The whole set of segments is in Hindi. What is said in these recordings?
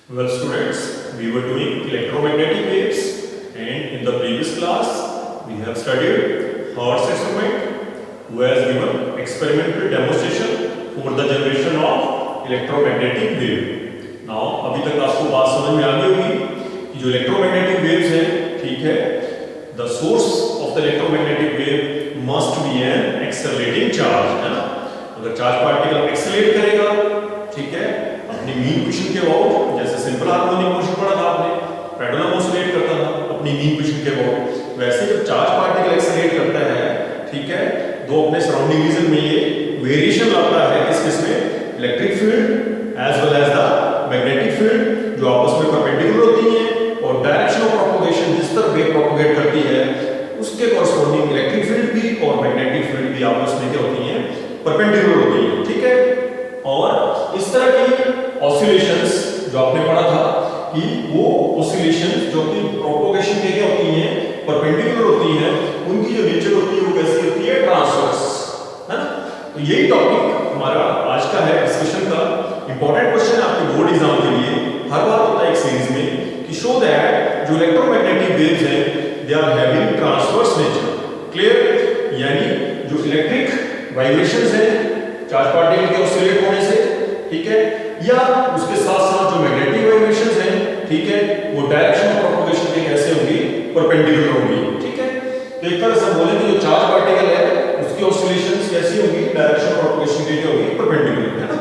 Well, students, we were doing electromagnetic waves, and in the previous class, we have studied Hertz experiment, who has given experimental demonstration for the generation of electromagnetic wave. Now, अभी तक आपको बात समझ में आ गई होगी कि जो electromagnetic waves है, ठीक है, the source of the electromagnetic wave must be an accelerating charge, है ना? अगर चार्ज पार्टिकल एक्सेलरेट करेगा, ठीक है, अपनी मीन पोजीशन के अबाउट, जैसे सिंपल हार्मोनिक मोशन पढ़ा था आपने, पेंडुलम ऑसिलेट करता था अपनी मीन पोजीशन के अबाउट, वैसे जब चार्ज पार्टिकल एक्सेलरेट करता है, ठीक है, तो अपने सराउंडिंग रीजन में ये वेरिएशन लाता है इसमें electric field as well as the magnetic field जो आपस में परपेंडिकुलर होती हैं और डायरेक्शन ऑफ प्रोपगेशन जिस तरह वेव प्रोपगेट करती है उसके कॉरस्पॉन्डिंग इलेक्ट्रिक फील्ड भी और मैग्नेटिक फील्ड भी आपस में क्या होती हैं, परपेंडिकुलर होती हैं, ठीक है। और इस तरह की ऑसिलेशंस जो आपने पढ़ा था कि वो ऑसिलेशंस जो कि प्रोपगेशन के क्या होती हैं, परपेंडिकुलर होती हैं, उनकी जो नेचर होती है वो कैसी होती है, ट्रांसवर्स, है ना। तो यही टॉपिक हमारा आज का है डिस्कशन का। इंपॉर्टेंट क्वेश्चन आपके बोर्ड एग्जाम के लिए हर बार होता है एक सीरीज में कि शो दैट जो इलेक्ट्रोमैग्नेटिक वेव्स हैं they are having transverse nature. Clear? यानी जो इलेक्ट्रिक वाइब्रेशंस हैं चार्ज पार्टिकल के ऑसिलेट होने से, ठीक है, या उसके साथ साथ जो मैग्नेटिक वाइब्रेशंस हैं, ठीक है, वो डायरेक्शन ऑफ प्रोपगेशन के कैसे होंगी, परपेंडिकुलर होंगी, ठीक है। तो एक तरह से बोले कि जो चार्ज पार्टिकल है उसकी ऑसिलेशंस कैसी होंगी, डायरेक्शन ऑफ प्रोपगेशन के क्या होगी, परपेंडिकुलर, है ना।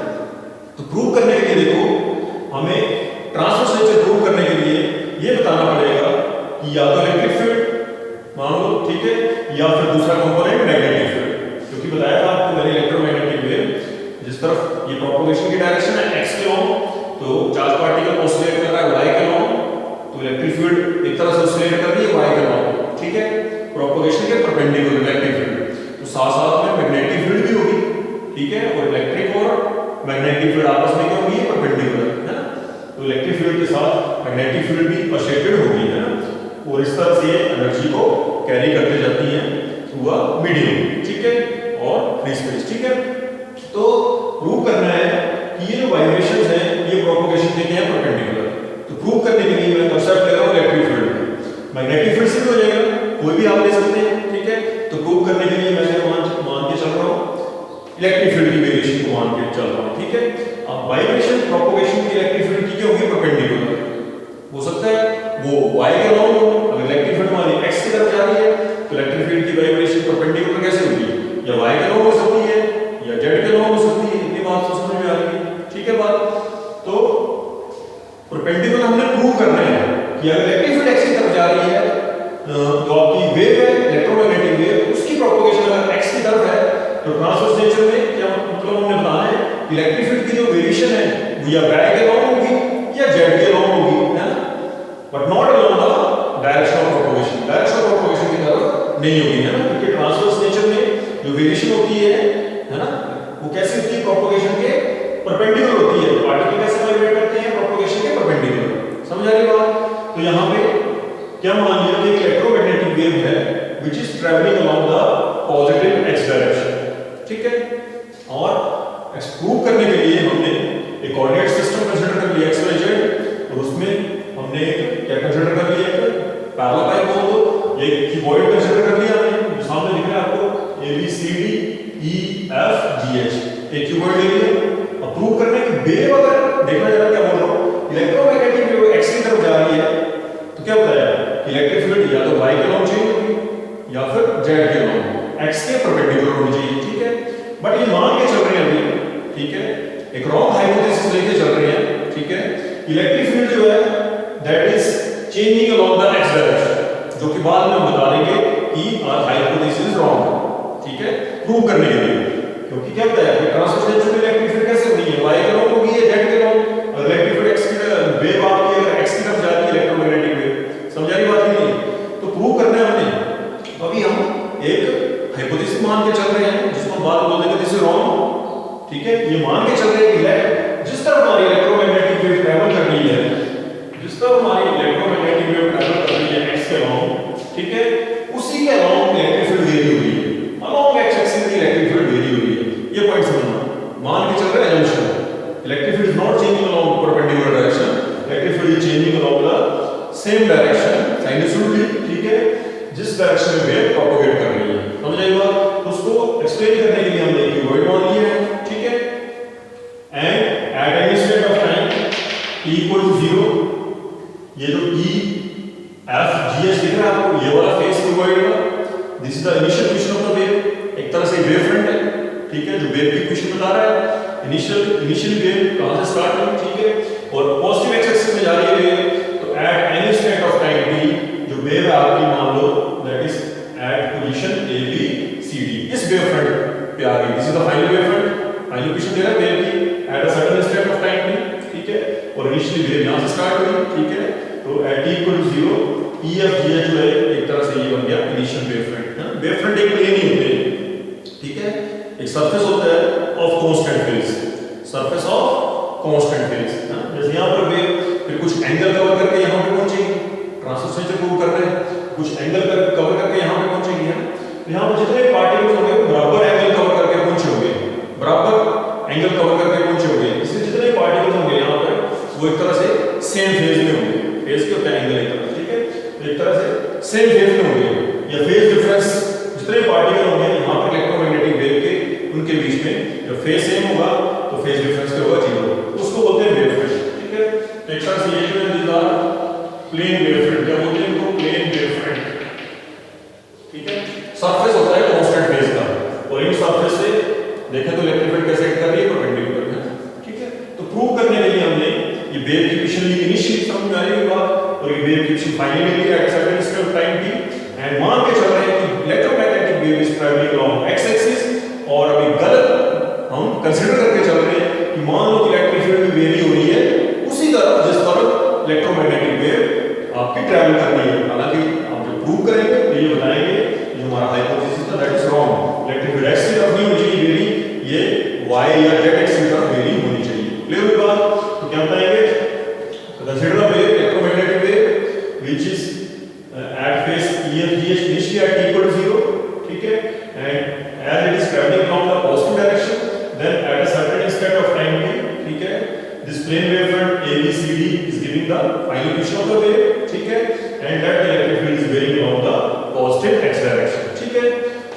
तो प्रूव करने के लिए देखो हमें ट्रांसवर्स नेचर प्रूव करने के लिए ये बताना पड़ेगा कि या तो इलेक्ट्रिक फील्ड मान लो, ठीक है, या फिर दूसरा कंपोनेंट मैग्नेटिक फील्ड, क्योंकि बताया था आपको मैंने इलेक्ट्रोमैग्नेटिक वेव जिस तरफ ये प्रोपगेशन की डायरेक्शन है x के लॉन्ग, तो चार्ज पार्टिकल ऑसिलेट कर रहा है y के लॉन्ग, तो इलेक्ट्रिक फील्ड एक तरह से ऑसिलेट कर रही है y के लॉन्ग, ठीक है, प्रोपगेशन के परपेंडिकुलर इलेक्ट्रिक फील्ड। तो साथ साथ में मैग्नेटिक फील्ड भी होगी, ठीक है, और इलेक्ट्रिक और मैग्नेटिक फील्ड आपस में क्या होगी, परपेंडिकुलर, है ना। तो इलेक्ट्रिक फील्ड के साथ मैग्नेटिक फील्ड भी एसोसिएटेड होगी, है ना, और इस तरह से एनर्जी को कैरी करते जाती है थ्रू अ मीडियम, ठीक है, और फ्री स्पेस, ठीक है। तो प्रूव करना है कि ये जो वाइब्रेशंस हैं ये प्रोपगेशन के क्या है, परपेंडिकुलर। तो प्रूव करने के लिए मैं कंसेप्ट ले रहा हूं इलेक्ट्रिक फील्ड। मैग्नेटिक फील्ड से भी हो जाएगा, कोई भी आप ले सकते हैं, ठीक है। तो प्रूव करने के लिए मैं मान के चल रहा हूं इलेक्ट्रिक फील्ड की वेरिएशन को मान के चल रहा हूं, ठीक है। अब वाइब्रेशन प्रोपगेशन की इलेक्ट्रिक फील्ड की क्या होगी, परपेंडिकुलर हो सकता है वो y के लॉन्ग हो। अगर इलेक्ट्रिक फील्ड हमारी x की तरफ जा रही है तो इलेक्ट्रिक फील्ड की वाइब्रेशन परपेंडिकुलर कैसे होगी, या y के लॉन्ग हो सकती है या z के लॉन्ग हो सकती है। इतनी बात तो समझ में आ रही है, ठीक है बात। तो परपेंडिकुलर हमने प्रूव करना है कि अगर इलेक्ट्रिक फील्ड x की तरफ जा रही है तो आपकी वेव है इलेक्ट्रोमैग्नेटिक वेव, उसकी प्रोपगेशन अगर x की तरफ है तो ट्रांसवर्स नेचर में क्या मतलब हमने बताना है कि इलेक्ट्रिक फील्ड की जो वेरिएशन है वो या y के लॉन्ग होगी या z के लॉन्ग होगी, है ना, but not along the direction of propagation. Direction of propagation की तरफ नहीं होगी, है ना, क्योंकि ट्रांसवर्स नेचर में जो वेरिएशन होती है ना, वो कैसी होती है, प्रोपगेशन के परपेंडिकुलर होती है। पार्टिकल कैसे वाइब्रेट करते हैं, प्रोपगेशन के परपेंडिकुलर। समझ आ रही बात? तो यहाँ पे क्या मान लिया कि एक इलेक्ट्रोमैग्नेटिक वेव है which is travelling along the positive x direction, ठीक है। और प्रूव करने के लिए हमने एक कोऑर्डिनेट सिस्टम कंसीडर कर लिया x y z, और उसमें हमने क्या कंसीडर कर लिया, पैरेलल पाइप बोल दो, ये क्यूबॉइड कंसीडर कर लिया हमने, जो सामने दिख रहा है आपको a b c d e f g h, एक क्यूबॉइड ले लिया। अब प्रूव करने की वेव अगर देखना जरा क्या बोल रहा हूं, इलेक्ट्रोमैग्नेटिक वेव x की तरफ जा रही है तो क्या बताया, इलेक्ट्रिक फील्ड या तो y के लॉन्ग चेंज होगी या फिर z के लॉन्ग, x के परपेंडिकुलर होनी चाहिए, ठीक है। बट ये मान के चल रहे हैं अभी, ठीक है, एक रॉन्ग हाइपोथेसिस लेके चल रहे हैं, ठीक है। इलेक्ट्रिक फील्ड जो है that is changing along the x direction, जो कि बाद में हम बता देंगे कि आवर हाइपोथेसिस इज रॉन्ग, ठीक है, प्रूव करने के लिए। क्योंकि क्या बताया कि ट्रांसवर्स नेचर में इलेक्ट्रिक फील्ड कैसे होगी है, y के लॉन्ग होगी या z के लॉन्ग। और इलेक्ट्रिक फील्ड x की वेव आपकी अगर x की तरफ जा रही है इलेक्ट्रोमैग्नेटिक वेव, समझ आ रही बात नहीं? तो प्रूव करना है हमने। तो अभी हम एक हाइपोथेसिस मान के चल रहे हैं जिसको हम बाद में बोल देंगे दिस इज रॉन्ग, ठीक है। ये मान के चल रहे हैं कि जिस तरह हमारी इलेक्ट्रोमैग्नेटिक वेव ट्रैवल कर रही है, जिस तरह हमारी इलेक्ट्रोमैग्नेटिक वेव ट्रैवल कर रही है x के लॉन्ग, ठीक है, उसी के लॉन्ग इलेक्ट्रिक फील्ड वेरी हो रही है, अलोंग x एक्सिस की इलेक्ट्रिक फील्ड वेरी हो रही है। ये पॉइंट समझना, मान के चल रहे हैं assumption electric field is not changing along perpendicular direction, same direction sinusoidally, ठीक है, जिस डायरेक्शन में वेव प्रोपोगेट कर रही है, समझ आई बात? उसको एक्सप्लेन करने के लिए हमने क्यूबॉइड मान लिया है, ठीक है, and at any state of time t equal to 0, ये जो E F G H दिख रहा है आपको, ये वाला फेस क्यूबॉइड का, this is the initial position of the wave, एक तरह से वेव फ्रंट है, ठीक है, जो वेव की पोजीशन बता रहा है, इनिशियल वेव कहां से स्टार्ट हुई, ठीक है, और पॉजिटिव एक्स एक्सिस में जा रही है वेव, तो at any state of time t, जो वेव है आपकी मान लो that is at position a b c d, इस वेव फ्रंट पे आ गई, this is the final wave front, final position दे रहा है वेव की at a certain state of time t, ठीक है, और इनिशियली वेव यहां से स्टार्ट हुई, ठीक है, तो at t equal to 0 E F G H जो है एक तरह से ये बन गया इनिशियल वेव फ्रंट, है, वेव फ्रंट एक प्लेन ही होते हैं, ठीक है, एक सरफेस होता है of constant phase, surface of constant phase, जैसे यहां पर वेव फिर कुछ एंगल कवर करके यहां पे पहुंचेगी, ट्रांसवर्सल से प्रूव कर रहे हैं, कुछ एंगल कवर करके यहां पे पहुंचेगी, है, यहां पर जितने पार्टिकल्स होंगे बराबर एंगल कवर करके पहुंचे होंगे, बराबर एंगल कवर करके पहुंचे होंगे, इसलिए जितने पार्टिकल्स होंगे यहां पर वो एक तरह से सेम फेज में होंगे, फेज के होता है एंगल एक तरह, ठीक है, एक तरह से सेम फेज में होंगे, या फेज डिफरेंस जितने पार्टिकल होंगे यहां पर इलेक्ट्रोमैग्नेटिक वेव के उनके बीच में जब फेज सेम होगा तो फेज डिफरेंस क्या होगा, 0, उसको बोलते हैं वेव फ्रंट, ठीक है, तो एक तरह से ये जो है प्लेन वेव फ्रंट, क्या बोलते हैं इनको, प्लेन वेव फ्रंट, ठीक है, सरफेस होता है कांस्टेंट फेज का, और इन सरफेस से देखें तो इलेक्ट्रिक फील्ड कैसे एक्ट कर रही है, परपेंडिकुलर है, ठीक है, तो प्रूव करने के लिए हमने ये वेव की पोजीशन ली इनिशियल, समझ में आ रही है बात, और ये वेव की position finally lie at certain state of time t, and मान के चल रहे हैं कि electromagnetic wave is travelling along x axis, और अभी गलत हम कंसीडर करके चल रहे हैं कि मान लो कि इलेक्ट्रिक फील्ड भी वेरी हो रही है उसी तरफ जिस तरफ इलेक्ट्रोमैग्नेटिक वेव आपकी ट्रैवल कर रही है, हालांकि हम जब प्रूव करेंगे तो ये बताएंगे जो हमारा हाइपोथेसिस था that is wrong, electric field x की तरफ नहीं होनी चाहिए वेरी, ये y या z एक्सिस की तरफ वेरी होनी चाहिए, क्लियर हुई बात? तो क्या बताएंगे, consider the wave, electromagnetic wave which is at phase E F G H initially at t equal to 0, ठीक है, and as it is traveling along the positive direction, then at a certain state of time t, ठीक है, this plane wave front A B C D is giving the final position of the wave, ठीक है, and that the electric field is varying along the positive x direction, ठीक है,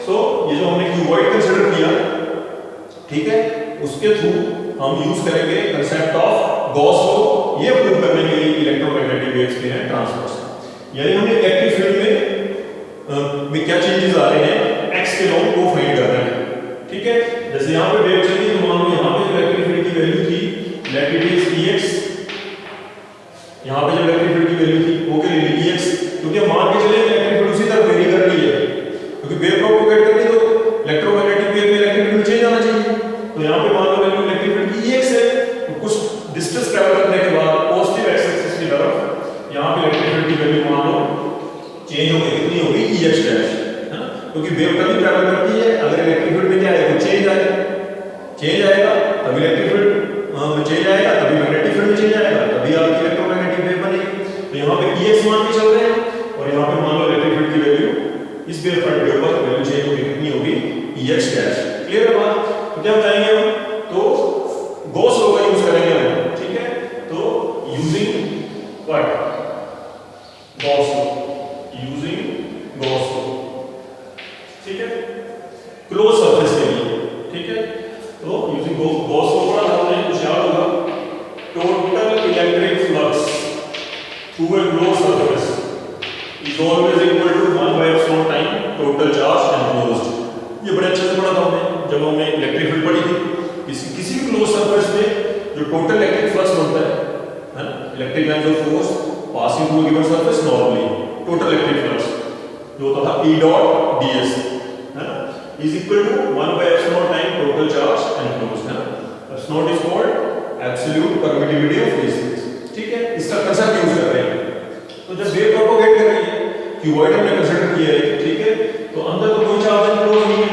so ये जो हमने क्यूबॉइड कंसीडर किया, ठीक है, उसके थ्रू हम यूज करेंगे कांसेप्ट ऑफ गॉस लॉ, ये प्रूव करने के लिए इलेक्ट्रोमैग्नेटिक वेव्स के हैं ट्रांसवर्स, यानी हमने इलेक्ट्रिक फील्ड में क्या चेंजेस आ रहे हैं x के लॉ को फाइंड करना है, ठीक है, जैसे यहां पे वेव चली तो मान लो यहां पे इलेक्ट्रिक फील्ड की वैल्यू थी लेट इट इज Ex, यहां पे जो इलेक्ट्रिक फील्ड की वैल्यू थी वो क्या लेंगे Ex, क्योंकि हम मान के चले इलेक्ट्रिक फील्ड उसी तरफ वेरी कर रही है, क्योंकि वेव प्रोपोगेट कर रही है तो इलेक्ट्रोमैग्नेटिक वेव में इलेक्ट्रिक फील्ड चेंज आना चाहिए, तो यहां पे मान लो वैल्यू इलेक्ट्रिक फील्ड की Ex है, तो कुछ डिस्टेंस ट्रैवल करने के बाद पॉजिटिव एक्स एक्सिस की तरफ यहां पे इलेक्ट्रिक फील्ड की वैल्यू मान लो चेंज हो गई, कितनी होगी Ex डैश, है ना, क्योंकि वेव कभी ट्रैवल करती है, अगर इलेक्ट्रिक फील्ड में क्या है वो चेंज आएगा तभी इलेक्ट्रिक फील्ड में चेंज आएगा, तभी मैग्नेटिक फील्ड में चेंज आएगा, तभी आपकी इलेक्ट्रोमैग्नेटिक वेव बनेगी, तो यहां पे Ex मान के चल रहे हैं, और यहां पे मान लो इलेक्ट्रिक फील्ड की वैल्यू इस वेव फ्रंट के ऊपर वैल्यू चेंज होगी, कितनी होगी Ex डैश, क्लियर है बात? तो क्या बताएंगे हम, तो गॉस लॉ का यूज करेंगे हम, ठीक है, तो using what, Gauss law, using Gauss law, ठीक है, क्लोज सरफेस के लिए, ठीक है, तो यूजिंग गॉस लॉ पढ़ा हमने, कुछ याद होगा, total electric flux through a closed surface is always equal to 1 by epsilon time total charge enclosed, ये बड़े अच्छे से पढ़ा था हमने जब हमने इलेक्ट्रिक फील्ड पढ़ी थी, किसी भी क्लोज सरफेस में जो टोटल इलेक्ट्रिक फ्लक्स बनता है ना, electric lines of force passing through given surface normally, total electric flux जो होता था E डॉट ds, है ना, is equal to 1 by epsilon time total charge enclosed, है ना, epsilon is called absolute permittivity of free space, ठीक है, इसका कंसेप्ट यूज कर रहे हैं, तो जब वेव प्रोपोगेट कर रही है क्यूबॉइड हमने कंसीडर किया है, ठीक है, तो अंदर तो कोई चार्ज एनक्लोज नहीं है,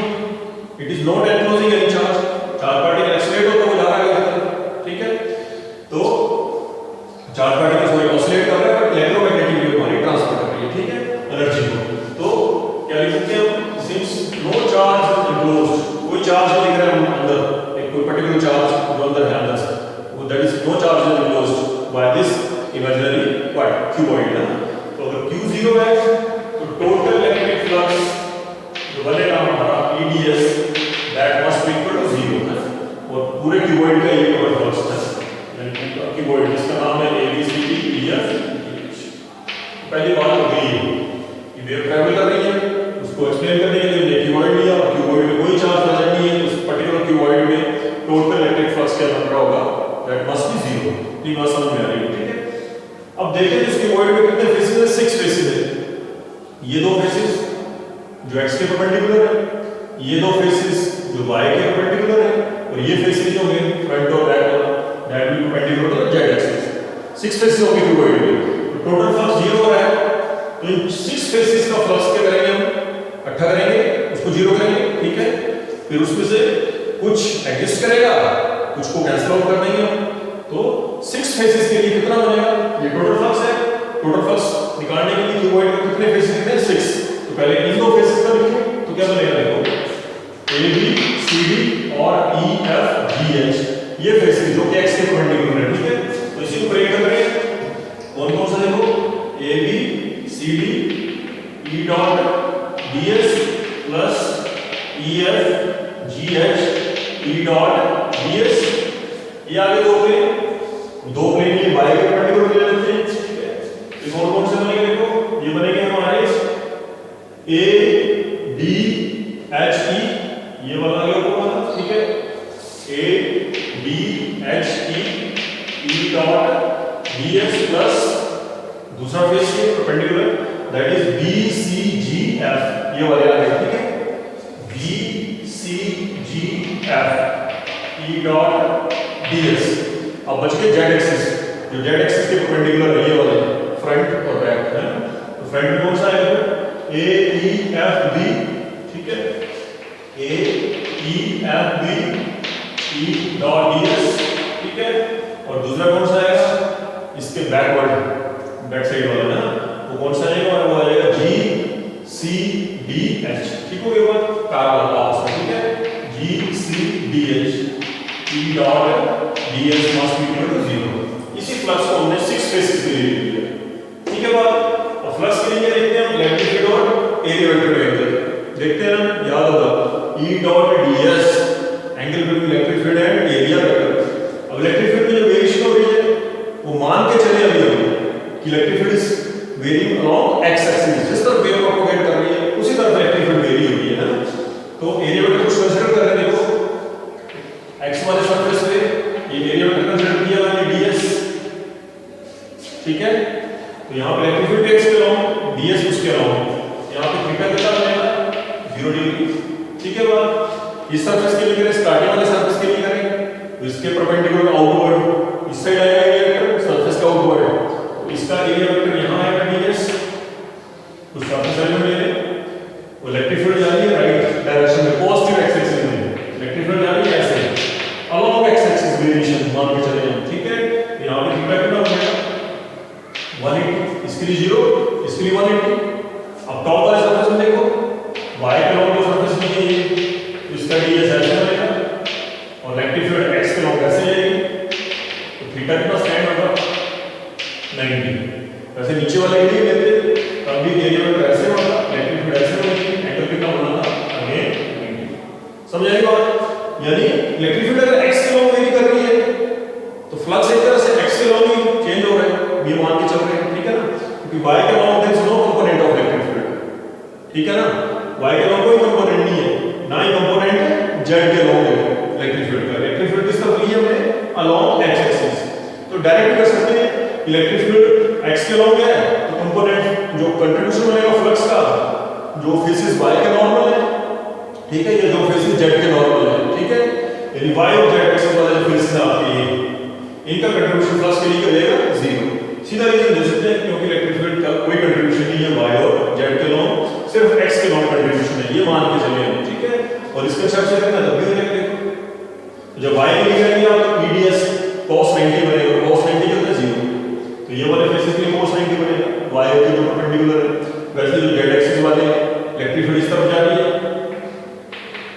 it is not enclosing any charge, charge particle accelerate होता हुआ जा रहा है इधर, ठीक है, तो चार्ज पार्टिकल कोई ऑसिलेट कर रहा है बट इलेक्ट्रोमैग्नेटिक वेव हमारी ट्रांसफर कर रही है, ठीक है, एनर्जी को, तो क्या लिख सकते हैं हम, सिंस नो चार्ज एनक्लोज्ड, कोई चार्ज नहीं दिख रहा है अंदर, एक कोई पर्टिकुलर चार्ज जो अंदर है अंदर से, वो that is no charge enclosed by this imaginary what cuboid, है ना, क्या बन रहा होगा, दैट मस्ट बी 0। ये बात समझ में आ रही है, ठीक है। अब देखें तो इसके वॉइड में कितने फेसेस है, 6 फेसेस है। ये दो फेसेस जो x के परपेंडिकुलर है, ये दो फेसेस जो y के परपेंडिकुलर है, और ये फेसेस जो है फ्रंट और बैक वाला that will perpendicular to the z axis. 6 faces होंगे क्यूबॉइड में, तो टोटल फ्लक्स 0 हो रहा है। तो इन 6 फेसेस का फ्लक्स क्या करेंगे हम, इकट्ठा करेंगे, उसको 0 करेंगे, ठीक है। फिर उसमें से कुछ एडजस्ट करेगा, कुछ को कैंसिल आउट कर देंगे हम। तो 6 फेसेस के लिए कितना बनेगा, ये टोटल फ्लक्स है। टोटल फ्लक्स निकालने के लिए क्यूबॉइड में कितने फेसेस हैं, 6। तो पहले इन दो फेसेस का लिखें, तो क्या बनेगा, देखो ए बी सी डी और ई एफ जी एच, ये फेसेस जो कि x के परपेंडिकुलर है, ठीक है। तो इसी को ब्रेक करेंगे, कौन कौन सा, देखो A B C D E dot D S plus E F G H E dot D S. ये आगे दो प्लेन ये y के परपेंडिकुलर ले लेते हैं, ठीक है। तो कौन कौन से बनेंगे, देखो ये बनेंगे हमारे ए डी एच ई, ये वाला आ गया ऊपर वाला, ठीक है। A D H E dot D S plus दूसरा फेस के perpendicular that is B C G F, ये वाले आ गए, ठीक है। B C G F E dot D S. अब बच गए जेड एक्सिस, जो जेड एक्सिस के परपेंडिकुलर है, ये वाले फ्रंट और बैक है। तो फ्रंट में कौन सा आएगा, ए ई एफ बी, ठीक है। A E F B E dot D S, ठीक है। और दूसरा कौन सा आएगा, इसके बैकवर्ड बैक साइड वाला ना, वो कौन सा आएगा, वो आएगा जी सी डी एच, ठीक हो गया बात, पैरेलल आपस में, ठीक है। G C D H E dot D S must be equal to 0। इसी फ्लक्स को हमने 6 फेसेस के लिए लिया, ठीक है बात। और फ्लक्स के लिए देखते हैं हम इलेक्ट्रिक फील्ड और एरिया वेक्टर एंगल देखते हैं ना, याद होगा ई dot D S angle between electric field and area vector. अब इलेक्ट्रिक फील्ड में जो वेरिएशन हो रही है, वो मान के चले अभी कि electric field is varying along x axis, जिस तरफ वेव प्रोपगेट कर रही है उसी तरफ इलेक्ट्रिक फील्ड वेरी हो रही है ना। तो एरिया वेक्टर कुछ कंसीडर कर रहे हैं, देखो एक्स वाले सरफेस पे ये एरिया वेक्टर कंसीडर किया मैंने ds, ठीक है। तो यहां पे इलेक्ट्रिक फील्ड x के अलोंग ds उसके अलोंग, यहां पे थीटा कितना बनेगा 0 डिग्री, ठीक है बात। इस सरफेस के लिए करें, स्टार्टिंग वाले सरफेस के लिए करें, तो इसके परपेंडिकुलर आउटवर्ड इस साइड आएगा एरिया वेक्टर, सरफेस का आउटवर्ड, तो इसका एरिया वेक्टर यहां आएगा ds। तो सरफेस एलिमेंट ले लें, वो इलेक्ट्रिक फील्ड जा रही है राइट डायरेक्शन में, पॉजिटिव एक्स एक्सिस में, इलेक्ट्रिक फील्ड जा रही है ऐसे अलोंग एक्स एक्सिस वेरिएशन मान के चले हम, ठीक है। यहां पे थीटा कितना बनेगा 180, इसके लिए 0, इसके लिए 180। अब टॉप वाले सरफेस में देखो y के अलोंग जो सरफेस में है, तो इसका ds ऐसे बनेगा और इलेक्ट्रिक फील्ड x के अलोंग ऐसे जाएगी, तो थीटा कितना स्टैंड होगा 90। वैसे नीचे वाले के लिए लेते तब भी एरिया वेक्टर ऐसे होगा, इलेक्ट्रिक फील्ड ऐसे बनेगी, एंगल कितना बना था अगेन 90। समझ आई बात, यानी इलेक्ट्रिक फील्ड अगर x के अलोंग वेरी कर रही है तो फ्लक्स एक तरह से x के अलोंग ही चेंज हो रहा है, ये मान के चल रहे हैं, ठीक है ना। क्योंकि y के along there is no component of electric field, ठीक है ना। y के अलोंग कोई कंपोनेंट नहीं है, ना ही कंपोनेंट z के अलोंग है इलेक्ट्रिक फील्ड का। इलेक्ट्रिक फील्ड किस तरफ है, हमने अलोंग x एक्सिस। तो डायरेक्ट कर सकते हैं इलेक्ट्रिक फील्ड x के अलोंग है, तो कंपोनेंट जो कंट्रीब्यूशन बनेगा फ्लक्स का, जो फेसेस y के नॉर्मल है, ठीक है, ये जो फेसेस z के नॉर्मल है, ठीक है। यानी y और z एक्सिस वाले जो फेसेस आपके ये इनका कंट्रीब्यूशन फ्लक्स के लिए करेगा 0। सीधा रीजन दे सकते हैं, क्योंकि इलेक्ट्रिक फील्ड का कोई कंट्रीब्यूशन नहीं है y और z के लॉन्ग, सिर्फ x के लॉन्ग कंट्रीब्यूशन है, ये मान के चलिए हम, ठीक है। और इसका शब्द से करना तब भी हो जाएगा, देखो तो जब y के लिए करेंगे आप तो eds cos 90 बनेगा, cos 90 कितना 0, तो ये वाले फेसेस के लिए cos 90 बनेगा, y के जो परपेंडिकुलर है। वैसे जो z एक्सिस वाले इलेक्ट्रिक फील्ड इस तरफ जा रही है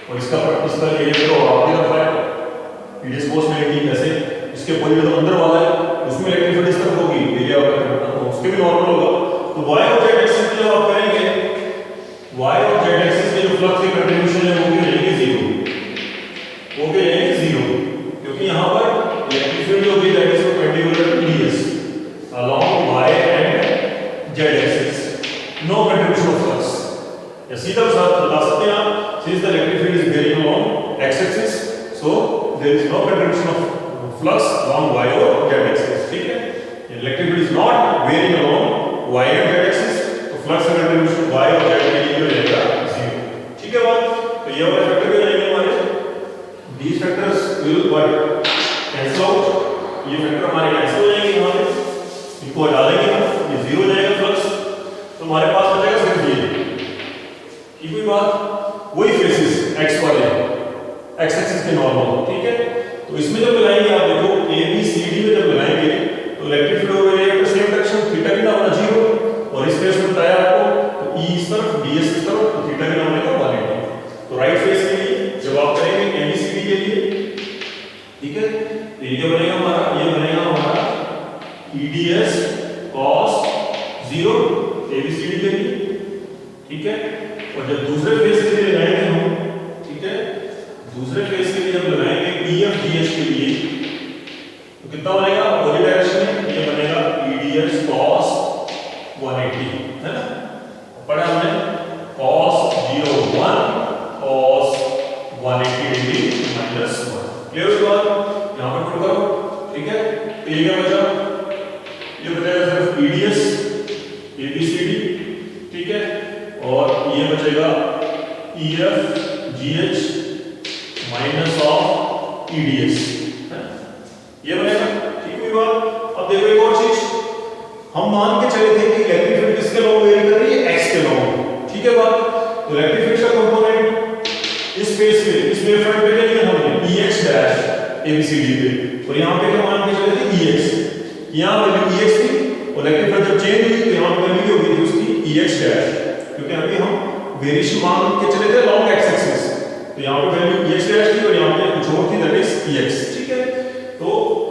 और इसका एरिया तो आपकी तरफ है, eds cos 90 ऐसे इसके पॉइंट जो अंदर वाला है उसमें इलेक्ट्रिक फील्ड इस तरफ होगी, एरिया तो उसके भी नॉर्मल होगा। तो y और z एक्सिस पे जब आप करेंगे, y और z एक्सिस के जो फ्लक्स के कंट्रीब्यूशन है वो भी रहेंगे 0, वो भी रहेंगे 0, क्योंकि यहां पर इलेक्ट्रिक फील्ड जो भी that is perpendicular to ds along y and z axis, no contribution of flux. या सीधा साथ बता सकते हैं आप, since the electric field is varying along x axis, so there is no contribution of flux along y और z axis, ठीक है। Electric field is not varying along y and z axis, तो फ्लक्स का कंट्रीब्यूशन y और z के लिए हो जाएगा 0, ठीक है बात। तो ये वाले फैक्टर भी जाएंगे हमारे, these factors will what cancel out, ये फैक्टर हमारे कैंसिल हो जाएंगे यहाँ पे, इनको हटा देंगे हम, ये 0 हो जाएगा फ्लक्स, तो हमारे पास बचेगा सिर्फ ये, ठीक हुई बात। वही फेसेस x वाले x एक्सिस के नॉर्मल, ठीक है। तो इसमें जब लगाएंगे आप देखो ए बी सी डी में जब लगाएंगे तो इलेक्ट्रिक फील्ड हो जाएगा सेम डायरेक्शन, थीटा की नाम 0, और इस फेस में बताया आपको तो ई इस तरफ डी एस इस तरफ, तो थीटा की नाम है 180। तो राइट फेस के लिए जब आप करेंगे ए बी सी डी के लिए, ठीक है, तो ये क्या बनेगा हमारा, ये बनेगा हमारा E d s cos 0 A B C D के लिए, ठीक है। और जब दूसरे फेस के लिए लगाएंगे हम, ठीक है, दूसरे फेस के लिए जब लगाएंगे ई एफ डी एच के लिए, तो कितना बनेगा अपोजिट डायरेक्शन में, ये बनेगा ई डी एच कॉस 180, है ना। पढ़ा हमने cos 0 1 cos 180 degree minus 1, clear हुई बात। यहां पर पुट करो, ठीक है। तो ये क्या बचा, ये बचेगा सिर्फ E d s A B C D, ठीक है, और ये बचेगा E F G H minus of E d S, ये बनेगा, ठीक हुई बात। अब देखो एक और चीज, हम मान के चले थे कि इलेक्ट्रिक फील्ड किसके लॉन्ग वेरी कर रही है, एक्स के लॉन्ग, ठीक है बात। तो इलेक्ट्रिक फील्ड का कंपोनेंट इस फेस पे, इस वेव फ्रंट पे क्या लिया हमने, E x dash A B C D पे, और यहाँ पे क्या मान के चले थे ई एक्स, यहाँ वैल्यू ई एक्स थी, और इलेक्ट्रिक फील्ड जब चेंज हुई तो यहाँ पे वैल्यू होगी थी उसकी ई एक्स डैश, क्योंकि अभी हम वेरिएशन मान के चले थे लॉन्ग एक्स एक्सिस, तो यहाँ पे वैल्यू ई एक्स डैश थी और यहाँ पे कुछ और थी, दैट इज ई एक्स, ठीक है। तो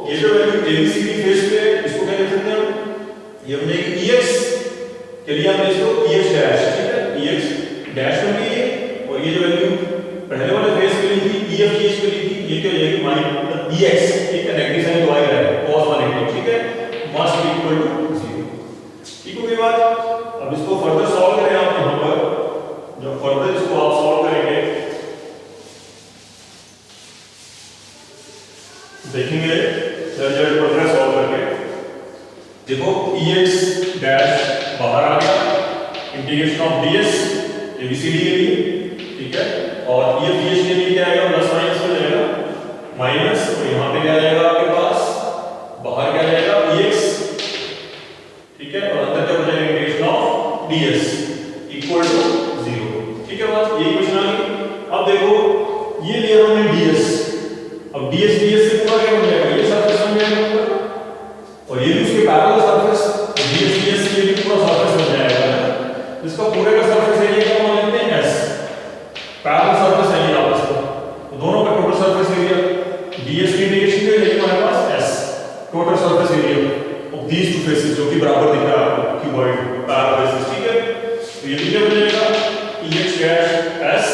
ये जो value A B C D face पे, इसको क्या लिख सकते हैं हम, ये बनेगी ई एक्स के लिए हमने इसको ई एक्स डैश, ठीक है, ई एक्स डैश बन गई है, और ये जो वैल्यू पहले वाले फेस के लिए थी ई एफ जी एच के लिए थी, ये क्या हो जाएगी माइनस ई एक्स, ठीक है, नेगेटिव साइन तो आएगा cos 180, ठीक है, मस्ट बी इक्वल टू 0, ठीक हो गई बात। अब इसको फर्दर सॉल्व करें आप यहां पर, जब फर्दर इसको आप सॉल्व करेंगे देखेंगे रिजल्ट बढ़ रहा है सॉल्व करके। देखो ई एक्स डैश बाहर आ गया, integration of d s A B C D के लिए, ठीक है, और ई एफ डी एच के लिए क्या आएगा, प्लस माइनस हो जाएगा माइनस, और यहाँ पे क्या आ जाएगा आपके पास, बाहर क्या आ जाएगा ई एक्स, ठीक है, और अंदर क्या बचेगा integration of d s equal to 0, ठीक है बात, यही क्वेश्चन आ गई। अब देखो ये लिया हमने डी एस, अब डी एस से पूरा क्या बन जाएगा, ये सरफेस बन जाएगा, और ये भी उसके पैरेलल सरफेस, डी एस के लिए पूरा सरफेस बन जाएगा, इसका पूरे का सरफेस एरिया क्या मान लेते हैं एस, पैरेलल सरफेस है ये आपस में, तो दोनों का total surface area D S की इंटीग्रेशन के लिए हमारे पास S, total surface area of these two faces, जो कि बराबर दिख रहा है आपको क्यूबॉइड पैरेलल फेसेस, ठीक है। तो ये भी क्या बनेगा ई एक्स डैश एस,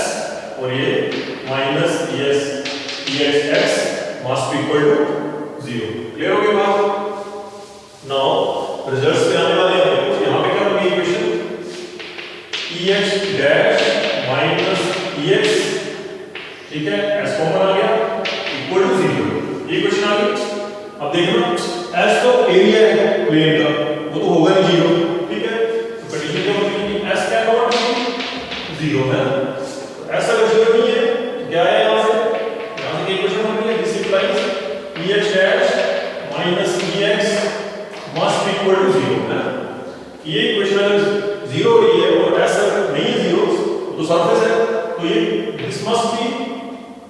और ये minus E x x must be equal to 0, clear हो गई बात। नाउ रिजल्ट्स पे आने वाले हैं, तो यहाँ पे क्या होगी इक्वेशन, ई x dash minus E x, ठीक है, एस कॉमन आ गया इक्वल टू 0, ये क्वेश्चन आ गई। अब देखना एस तो एरिया है प्लेन का, वो तो होगा नहीं 0, ठीक है, तो कंडीशन क्या होगी कि एस क्या नॉट 0 है, तो ऐसा अगर 0 नहीं है तो क्या है यहाँ से इक्वेशन बन रही है, this implies E x dash minus E x must be equal to 0, है। ये इक्वेशन अगर 0 हो रही है और एस अगर नहीं है 0 तो सरफेस है, तो ये this must be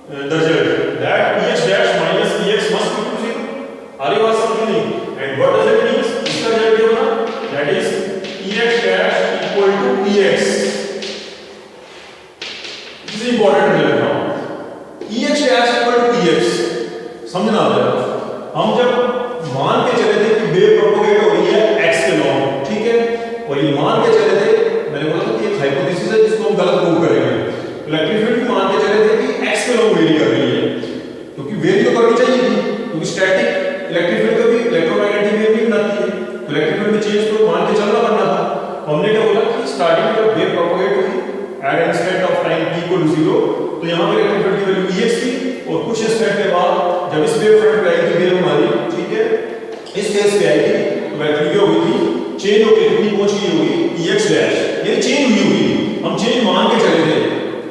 the result that E x dash minus E x must be equal to 0, आगे बात समझ नहीं, and what does it mean, इसका रिजल्ट क्या बना, that is E x dash equal to E x, this is important result now, E x dash equal to E x, समझना आ जाएगा। हम जब मान के चले थे कि वेव प्रोपगेट हो रही है एक्स के लॉन्ग, ठीक है, और ये मान के चले थे, मैंने बोला था कि एक हाइपोथेसिस है जिसको हम गलत प्रूव करेंगे, इलेक्ट्रिक फील्ड भी मान के चले थे कि एक्स के लॉन्ग वेरी कर रही है, क्योंकि वेरी तो करनी चाहिए थी, क्योंकि स्टैटिक इलेक्ट्रिक फील्ड कभी इलेक्ट्रोमैग्नेटिक वेव नहीं बनाती है, तो इलेक्ट्रिक फील्ड में चेंज तो मान के चलना पड़ना था। हमने क्या बोला कि स्टार्टिंग में जब वेव प्रोपगेट हुई at instant of time t equal to 0, तो यहाँ पे इलेक्ट्रिक फील्ड की वैल्यू Ex थी और कुछ स्टेप के बाद जब इस वेव फ्रंट पे आएगी वेव हमारी, ठीक है, इस फेस पे आएगी तो वेलोसिटी क्या होगी, चेंज होकर कितनी पहुंच गई होगी ex डैश, ये चेंज हुई होगी। हम चेंज मान के चले थे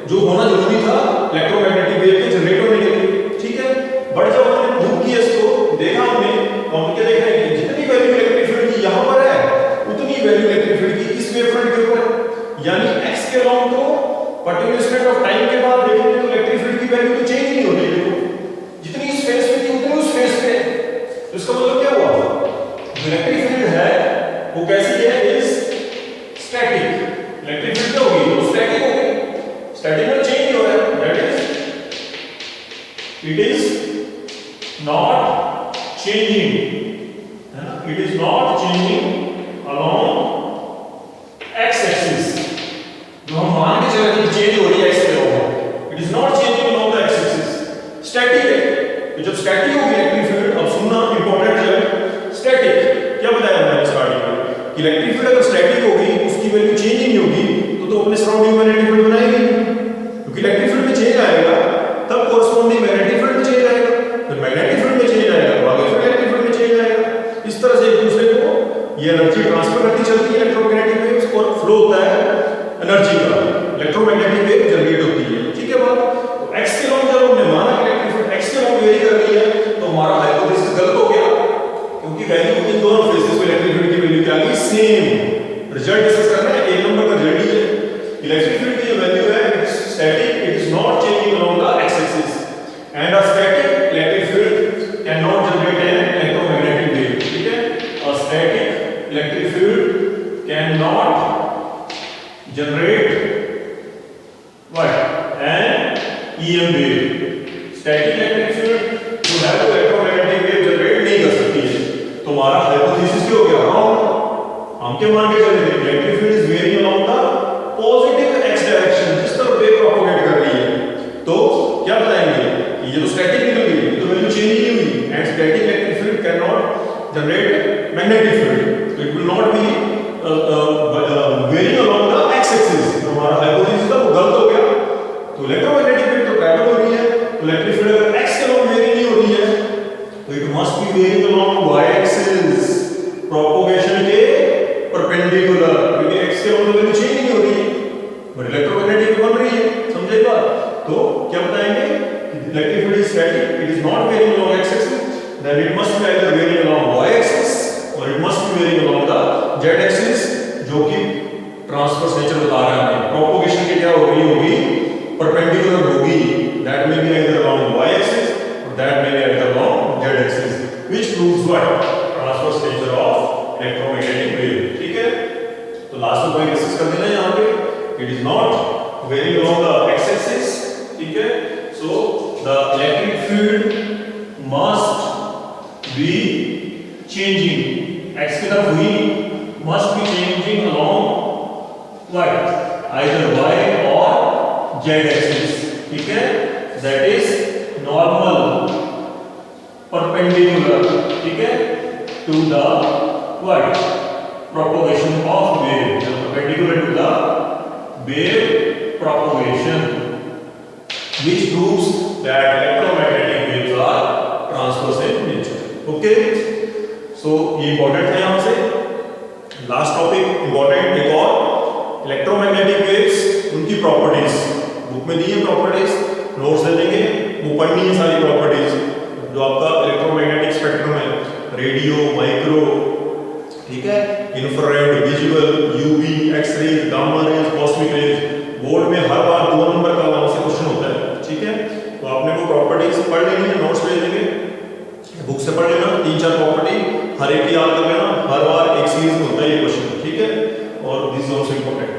जो होना जरूरी था इलेक्ट्रोमैग्नेटिक वेव के जनरेट होने के लिए, ठीक है। बट जब हमने प्रूव किया इसको, देखा हमने, तो हम क्या देख रहे हैं कि जितनी वैल्यू इलेक्ट्रिक फील्ड की यहाँ पर है उतनी वैल्यू इलेक्ट्रिक फील्ड की इस वेव फ्रंट के ऊपर, यानी x के अलाउंग तो पर्टिकुलर इंस्टेंट ऑफ टाइम के बाद देखेंगे तो इलेक्ट्रिक फील्ड की वैल्यू तो चेंज नहीं होती, देखो जितनी इस फेस पे थी उतनी उस फेस पे। तो इसका मतलब क्या हुआ, जो इलेक्ट्रिक फील्ड है वो कैसी है, इज स्टैटिक। इलेक्ट्रिक फील्ड क्या होगी, वो स्टैटिक होगी, स्टैटिक में चेंज हो रहा है, that is it is not changing, है ना, it is not changing along x axis. जो हम मान के चल रहे हैं चेंज हो रही है एक्स पे होगा, it is not changing along the x axis, static है। तो जब स्टैटिक होगी इलेक्ट्रिक फील्ड, अब सुनना इंपॉर्टेंट है, स्टैटिक क्या बताया मैंने स्टार्टिंग में, इलेक्ट्रिक फील्ड अगर स्टैटिक होगी उसकी वैल्यू चेंज ही नहीं होगी तो अपने सराउंडिंग मैग्नेटिक फील्ड बनाएगी, क्योंकि इलेक्ट्रिक फील्ड में चेंज आएगा तब कोरस्पॉन्डिंग मैग्नेटिक फील्ड में चेंज आएगा, फिर मैग्नेटिक फील्ड में चेंज आएगा तो आगे फिर इलेक्ट्रिक फील्ड में चेंज आएगा। इस तरह से एक दूसरे को ये एनर्जी ट्रांसफर करती चलती है इलेक्ट्रोमैग्नेटिक वेव्स, और फ्लो होता है एनर्जी का, इलेक्ट्रोमैग्नेटिक वेव जनरेट होती है, ठीक है बात। तो x के अलाउंग जब हमने माना कि इलेक्ट्रिक फील्ड x के अलाउंग वेरी कर रही है तो हमारा हाइपोथेसिस गलत हो गया, क्योंकि वैल्यू इन दोनों फेसेस पे इलेक्ट्रिक फील्ड की वैल्यू क्या आ गई, सेम। रिजल्ट डिस्कस करना है, एक नंबर का रिजल्ट ही है, इलेक्ट्रिक फील्ड की जो वैल्यू है it is static, it is not changing along the x axis, and a static electric field can not generate an electromagnetic wave, ठीक है। A static electric field can not generate what, an EM wave. Static electric field जो है वो इलेक्ट्रोमैग्नेटिक वेव जनरेट नहीं कर सकती है। तो हमारा हाइपोथेसिस क्या हो गया, रॉन्ग। हम क्या मान के चले थे, electric field is varying along the positive x direction, जिस तरफ वेव प्रोपगेट कर रही है। तो क्या बताएंगे, ये तो स्टैटिक निकल गई, तो वैल्यू चेंज नहीं हुई, and static electric field can not generate magnetic field, तो it will not be varying along the x axis. तो हमारा हाइपोथेसिस था वो गलत हो गया। तो इलेक्ट्रोमैग्नेटिक फील्ड तो ट्रैवल हो रही है, तो इलेक्ट्रिक फील्ड अगर एक्स के अलोंग वेरी नहीं हो रही है तो it must be varying along Y axis, propagation के परपेंडिकुलर, क्योंकि एक्स के अलोंग वैल्यू चेंज नहीं हो रही है बट इलेक्ट्रोमैग्नेटिक बन रही है, समझे बात। तो क्या बताएंगे, electric field is static, it is not varying along x axis, then it must be either varying along Y axis और it must be varying along the Z axis, जो कि ट्रांसवर्स नेचर बता रहा है हमें। प्रोपगेशन की क्या होगी, परपेंडिकुलर होगी, that may be either along Y axis और that may be either along Z axis, which proves what, transverse nature of electromagnetic wave, ठीक है। तो लास्ट में पॉइंट डिस्कस कर देना है यहां पे, it is not varying along the x axis, ठीक है। So the electric field must be changing, x की तरफ हुई, must be changing along what, either y और जेड एक्सिस, ठीक है, दैट इज नॉर्मल परपेंडिकुलर, ठीक है, to the what, propagation of wave, perpendicular to the wave propagation, which proves that electromagnetic waves are transverse in nature. Okay, so ये important है यहाँ से। Last topic important एक और, electromagnetic waves, उनकी properties बुक में दी है, properties नोट्स दे देंगे, वो पढ़नी है सारी properties जो आपका इलेक्ट्रोमैग्नेटिक स्पेक्ट्रम है, रेडियो, माइक्रो, ठीक है, infrared, visible, UV, X-rays, gamma rays, cosmic rays, board में हर बार 2 नंबर का वहां से क्वेश्चन होता है, ठीक है। तो आपने वो प्रॉपर्टीज पढ़ लेनी है, नोट्स भेज देंगे, बुक से पढ़ लेना, 3-4 प्रॉपर्टी हर एक याद कर लेना, हर बार एक सीरीज में होता है ये क्वेश्चन, ठीक है। और दिस इज आल्सो इंपॉर्टेंट।